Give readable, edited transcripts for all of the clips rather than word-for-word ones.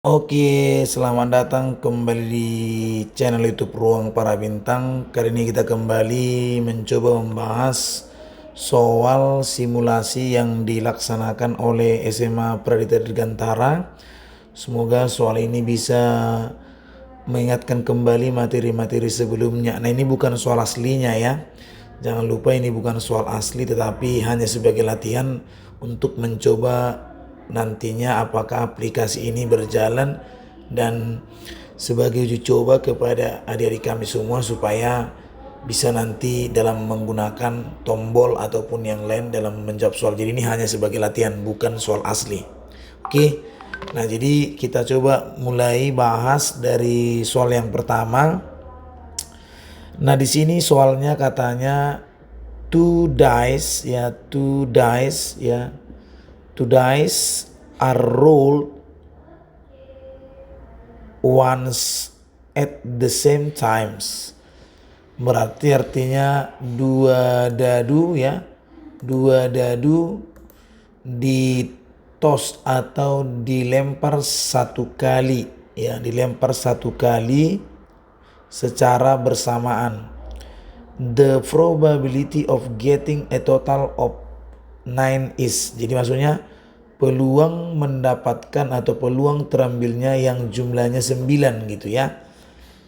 Oke, selamat datang kembali di channel YouTube Ruang Para Bintang. Kali ini kita kembali mencoba membahas soal simulasi yang dilaksanakan oleh SMA Pradita Dirgantara. Semoga soal ini bisa mengingatkan kembali materi-materi sebelumnya. Nah, ini bukan soal aslinya ya. Jangan lupa ini bukan soal asli tetapi hanya sebagai latihan untuk mencoba nantinya apakah aplikasi ini berjalan dan sebagai uji coba kepada adik-adik kami semua supaya bisa nanti dalam menggunakan tombol ataupun yang lain dalam menjawab soal. Jadi ini hanya sebagai latihan, bukan soal asli. Oke. Nah, jadi kita coba mulai bahas dari soal yang pertama. Nah, di sini soalnya katanya two dice are rolled once at the same times. Berarti artinya dua dadu di toss atau dilempar satu kali secara bersamaan. The probability of getting a total of 9 is. Jadi maksudnya peluang mendapatkan atau peluang terambilnya yang jumlahnya 9 gitu ya.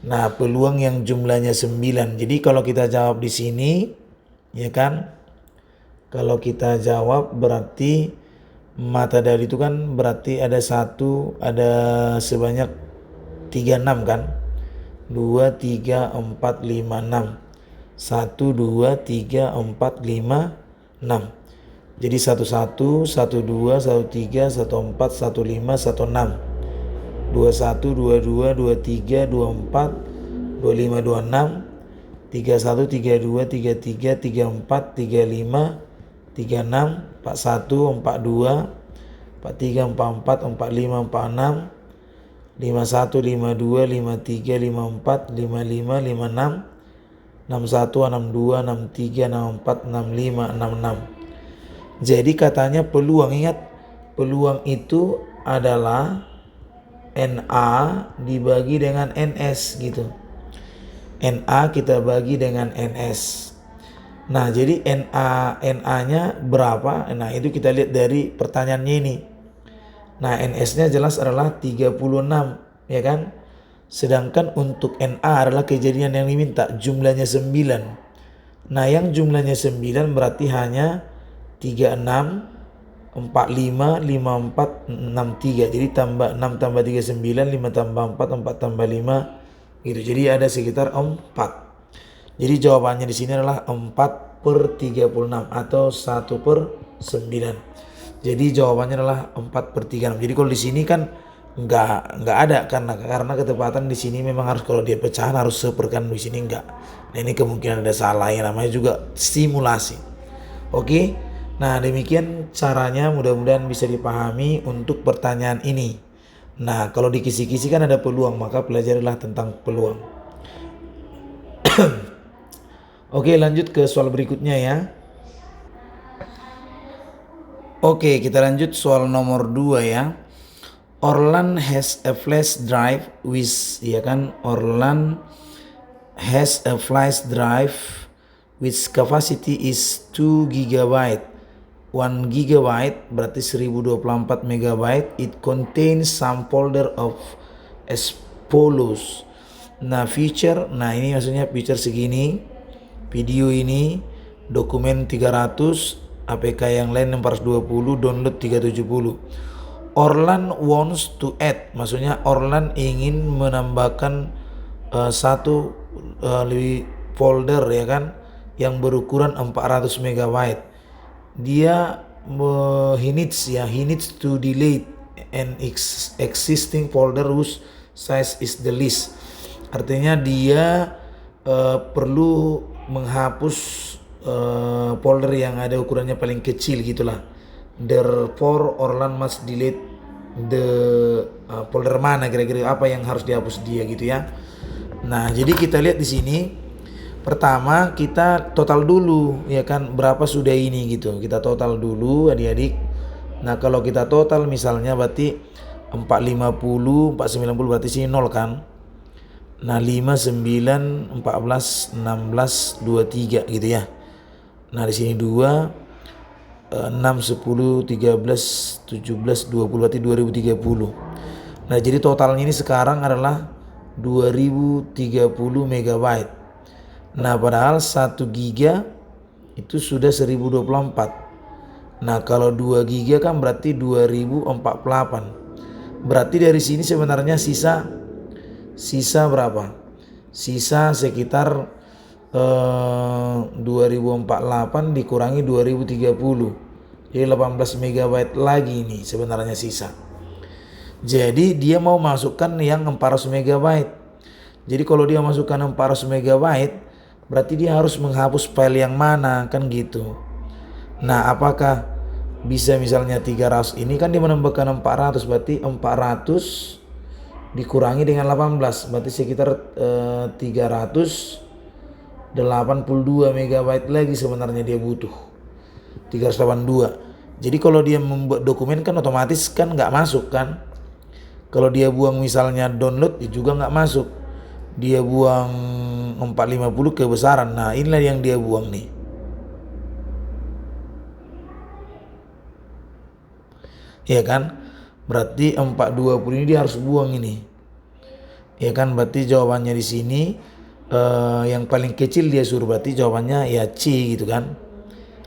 Nah, peluang yang jumlahnya 9. Jadi kalau kita jawab di sini ya kan, kalau kita jawab berarti mata dari itu kan berarti ada sebanyak 36 kan. 2, 3, 4, 5, 6. 1, 2, 3, 4, 5, 6. Jadi 11, 12, 13, 14, 15, 16. 21, 22, 23, 24, 25, 26, 31, 32, 33, 34, 35, 36, 41, 42, 43, 44, 45, 46, 51, 52, 53, 54, 55, 56, 61, 62, 63, 64, 65, 66. Jadi katanya peluang, ingat peluang itu adalah NA dibagi dengan NS gitu. NA kita bagi dengan NS. Nah, jadi NA-nya berapa? Nah, itu kita lihat dari pertanyaannya ini. Nah, NS-nya jelas adalah 36, ya kan? Sedangkan untuk NA adalah kejadian yang diminta, jumlahnya 9. Nah, yang jumlahnya 9 berarti hanya 36, 45, 54, 63. Jadi tambah 6 tambah 3 9, 5 tambah 4, 4 tambah 5 gitu. Jadi ada sekitar 4. Jadi jawabannya di sini adalah 4/36 atau 1/9. Jadi jawabannya adalah 4/36. Jadi kalau di sini kan enggak ada karena ketepatan di sini memang harus, kalau dia pecahan harus seperkan, di sini enggak. Nah, ini kemungkinan ada salah, yang namanya juga simulasi. Oke. Nah, demikian caranya, mudah-mudahan bisa dipahami untuk pertanyaan ini. Nah, kalau di kisi-kisi kan ada peluang, maka pelajarilah tentang peluang. Oke, lanjut ke soal berikutnya ya. Oke, kita lanjut soal nomor 2 ya. Orlan has a flash drive Orlan has a flash drive which capacity is 2 GB. 1 GB berarti 1024 MB. It contains some folder of as follows. Nah, ini maksudnya feature segini, video ini, dokumen 300, APK yang lain 420, download 370. Orlan wants to add, maksudnya Orlan ingin menambahkan satu folder ya kan, yang berukuran 400 MB. Dia he needs to delete an existing folder whose size is the least. Artinya dia perlu menghapus folder yang ada ukurannya paling kecil gitulah. Therefore Orlan must delete the folder mana, kira-kira apa yang harus dihapus dia gitu ya. Nah, jadi kita lihat di sini. Pertama kita total dulu ya kan, berapa sudah ini gitu. Kita total dulu adik-adik. Nah, kalau kita total misalnya berarti 450, 490 berarti sini 0 kan. Nah 5, 9, 14, 16, 23 gitu ya. Nah di sini 2, 6, 10, 13, 17, 20 berarti 2030. Nah jadi totalnya ini sekarang adalah 2030 megabyte. Nah padahal 1 giga itu sudah 1024. Nah kalau 2 giga kan berarti 2048. Berarti dari sini sebenarnya sisa berapa? Sisa sekitar 2048 dikurangi 2030. Jadi 18 megabyte lagi nih sebenarnya sisa. Jadi dia mau masukkan yang 400 megabyte. Jadi kalau dia masukkan 400 megabyte berarti dia harus menghapus file yang mana kan gitu. Nah apakah bisa misalnya 300 ini kan dia menambahkan 400 berarti 400 dikurangi dengan 18 berarti sekitar 382 megabyte lagi sebenarnya dia butuh 382. Jadi kalau dia membuat dokumen kan otomatis kan nggak masuk kan. Kalau dia buang misalnya download juga nggak masuk. Dia buang 450 kebesaran. Nah inilah yang dia buang nih. Ya kan? Berarti 420 ini dia harus buang ini. Ya kan? Berarti jawabannya di sini yang paling kecil dia suruh, berarti jawabannya ya C gitu kan.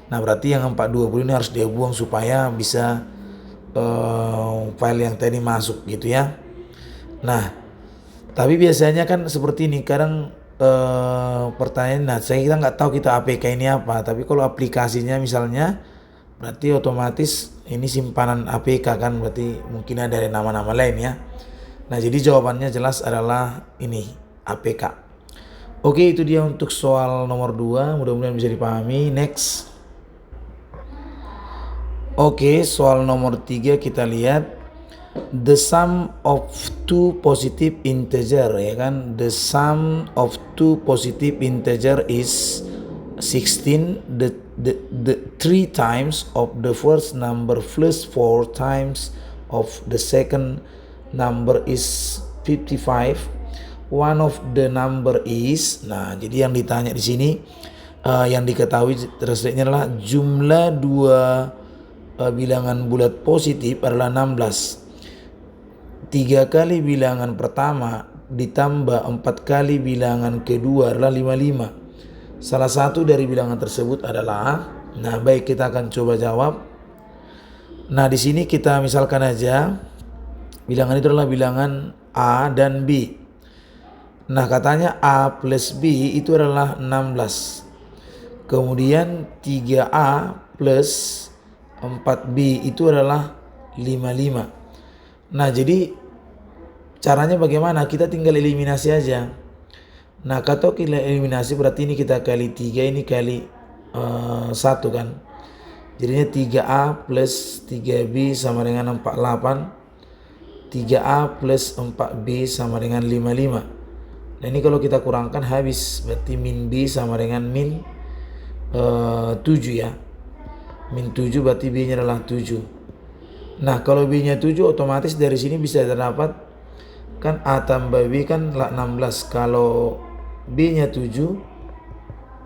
Nah berarti yang 420 ini harus dia buang supaya bisa file yang tadi masuk gitu ya. Nah tapi biasanya kan seperti ini kadang pertanyaan, nah kita nggak tahu kita APK ini apa, tapi kalau aplikasinya misalnya berarti otomatis ini simpanan APK kan, berarti mungkin ada nama-nama lain ya. Nah jadi jawabannya jelas adalah ini APK. Oke itu dia untuk soal nomor 2, mudah-mudahan bisa dipahami. Next. Oke soal nomor 3 kita lihat. The sum of two positive integer, ya kan, the sum of two positive integer is 16. The 3 times of the first number plus 4 times of the second number is 55. One of the number is, nah jadi yang ditanya di sini yang diketahui terusnya adalah jumlah dua bilangan bulat positif adalah 16. 3 kali bilangan pertama ditambah 4 kali bilangan kedua adalah 55. Salah satu dari bilangan tersebut adalah, nah baik kita akan coba jawab. Nah di sini kita misalkan aja bilangan itu adalah bilangan A dan B. Nah katanya A plus B itu adalah 16. Kemudian 3A plus 4B itu adalah 55. Nah jadi caranya bagaimana? Kita tinggal eliminasi aja. Nah kalau kita eliminasi berarti ini kita kali 3, ini kali 1 kan. Jadinya 3A plus 3B sama dengan 48. 3A plus 4B sama dengan 55. Nah ini kalau kita kurangkan habis, berarti min B sama dengan min 7 ya. Min 7 berarti B nya adalah 7. Nah kalau B nya 7 otomatis dari sini bisa terdapat kan A tambah B kan 16. Kalau B nya 7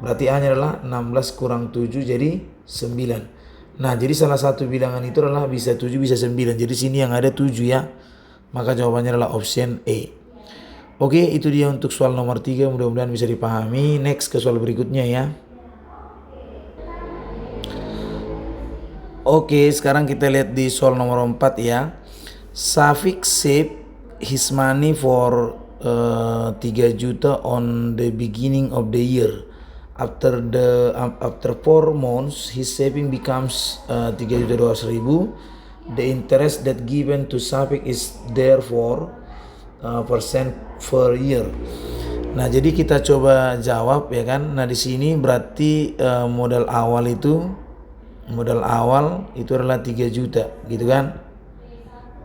berarti A nya adalah 16 kurang 7 jadi 9. Nah jadi salah satu bilangan itu adalah bisa 7 bisa 9. Jadi sini yang ada 7 ya. Maka jawabannya adalah option A. Oke itu dia untuk soal nomor 3, mudah-mudahan bisa dipahami. Next ke soal berikutnya ya. Oke sekarang kita lihat di soal nomor 4 ya. Safik saved his money for 3 juta on the beginning of the year. After 4 months his saving becomes 3.200.000. The interest that given to Safik is therefore percent per year. Nah jadi kita coba jawab ya kan. Nah di sini berarti modal awal itu adalah 3 juta gitu kan.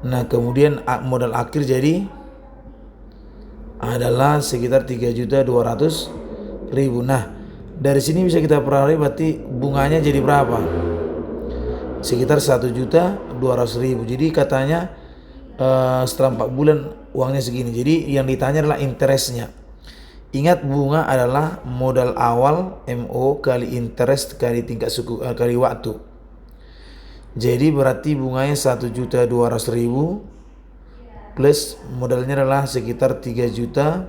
Nah kemudian modal akhir jadi adalah sekitar 3.200.000. Nah dari sini bisa kita peroleh berarti bunganya jadi berapa? Sekitar 1.200.000. Jadi katanya setelah 4 bulan uangnya segini. Jadi yang ditanya adalah interestnya. Ingat, bunga adalah modal awal MO kali interest kali tingkat suku kali waktu. Jadi berarti bunganya 1.200.000 plus modalnya adalah sekitar 3 juta.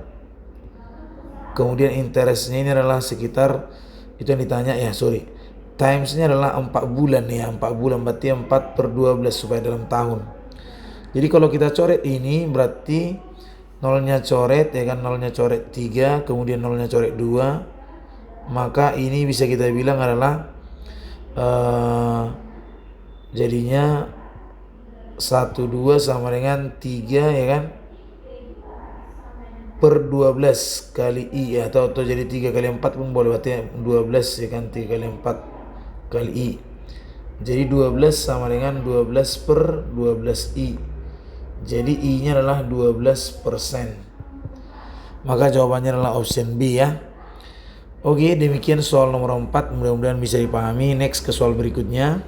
Kemudian interestnya ini adalah sekitar, itu yang ditanya ya, sorry. Timesnya adalah 4 bulan ya, 4 bulan berarti 4/12 supaya dalam tahun. Jadi kalau kita coret ini berarti nolnya coret ya kan, nolnya coret 3, kemudian nolnya coret 2. Maka ini bisa kita bilang adalah jadinya 12 sama dengan 3 ya kan, per 12 kali I ya, atau jadi 3 kali 4 pun boleh, berarti 12 ya kan, 3 kali 4 kali I. Jadi 12 sama dengan 12 per 12 I. Jadi I-nya adalah 12%. Maka jawabannya adalah option B ya. Oke, demikian soal nomor 4. Mudah-mudahan bisa dipahami. Next ke soal berikutnya.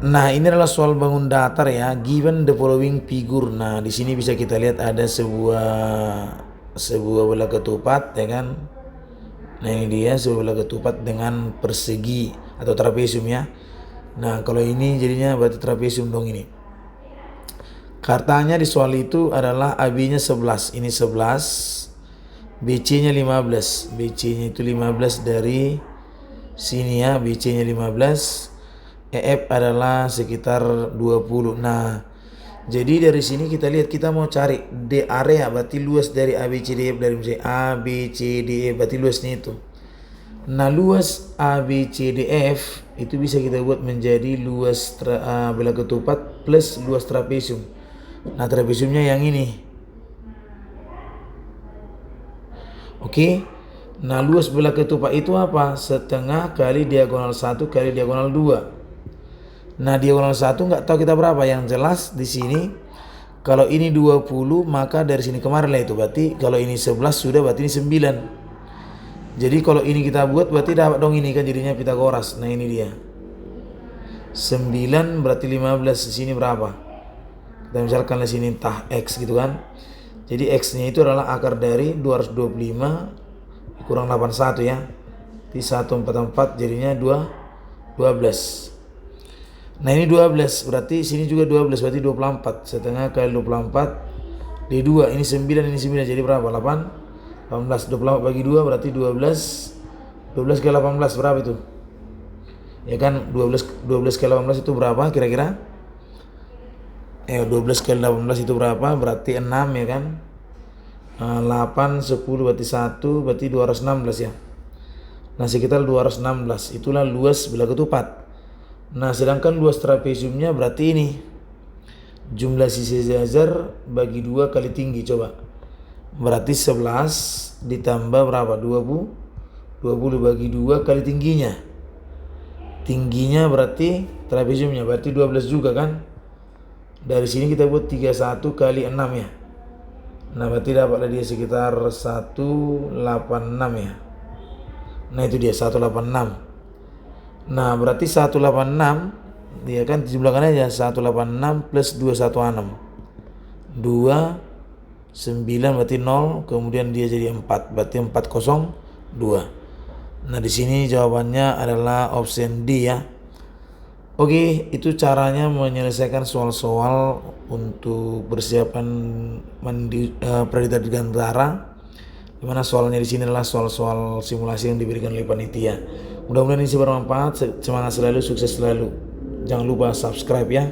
Nah, ini adalah soal bangun datar ya. Given the following figure. Nah, di sini bisa kita lihat ada sebuah bola ketupat ya kan. Nah, ini dia sebuah bola ketupat dengan persegi atau trapesium ya. Nah, kalau ini jadinya berarti trapesium dong ini. Katanya di soal itu adalah AB-nya 11, ini 11, BC-nya 15. BC-nya itu 15 dari sini ya, BC-nya 15. EF adalah sekitar 20. Nah, jadi dari sini kita lihat, kita mau cari D area, berarti luas dari ABCDF, dari ABCDF berarti luasnya itu. Nah, luas ABCDF itu bisa kita buat menjadi luas bola ketupat plus luas trapesium. Nah, trapesiumnya yang ini. Oke. Nah, luas bola ketupat itu apa? Setengah kali diagonal 1 kali diagonal 2. Nah, diagonal 1 nggak tahu kita berapa. Yang jelas di sini kalau ini 20, maka dari sini kemarin lah itu. Berarti kalau ini 11 sudah, berarti ini 9. Jadi kalau ini kita buat berarti dapat dong ini kan, jadinya Pitagoras. Nah, ini dia. 9 berarti 15, di sini berapa? Kita misalkan di sini entah X gitu kan. Jadi X-nya itu adalah akar dari 225 kurang 81 ya. Di 144 jadinya 12. Nah, ini 12 berarti sini juga 12 berarti 24. Setengah kali 24 D2, ini 9 ini 9 jadi berapa? 18. 24 bagi 2 berarti 12. 12 kali 18 berapa itu? Ya kan, 12 kali 18 itu berapa kira-kira? 12 kali 18 itu berapa? Berarti 6 ya kan. 8, 10 berarti 1, berarti 216 ya. Nah, sekitar 216. Itulah luas bola ketupat. Nah, sedangkan luas trapesiumnya berarti ini. Jumlah sisi Zazer bagi 2 kali tinggi, coba. Berarti 11 ditambah berapa? 20 bagi 2 kali tingginya. Tingginya berarti trapesiumnya berarti 12 juga kan. Dari sini kita buat 31 kali 6 ya. Nah, berarti dapatlah dia sekitar 186 ya. Nah, itu dia 186. Nah, berarti 186 dia kan dijumlahkan aja, 186 plus 216. 29 berarti 0, kemudian dia jadi 4, berarti 402. Nah, di sini jawabannya adalah option D ya. Oke, itu caranya menyelesaikan soal-soal untuk persiapan Praredita Dirgantara. Dimana soalnya di sini adalah soal-soal simulasi yang diberikan oleh panitia. Mudah-mudahan ini bermanfaat. Semangat selalu, sukses selalu. Jangan lupa subscribe ya.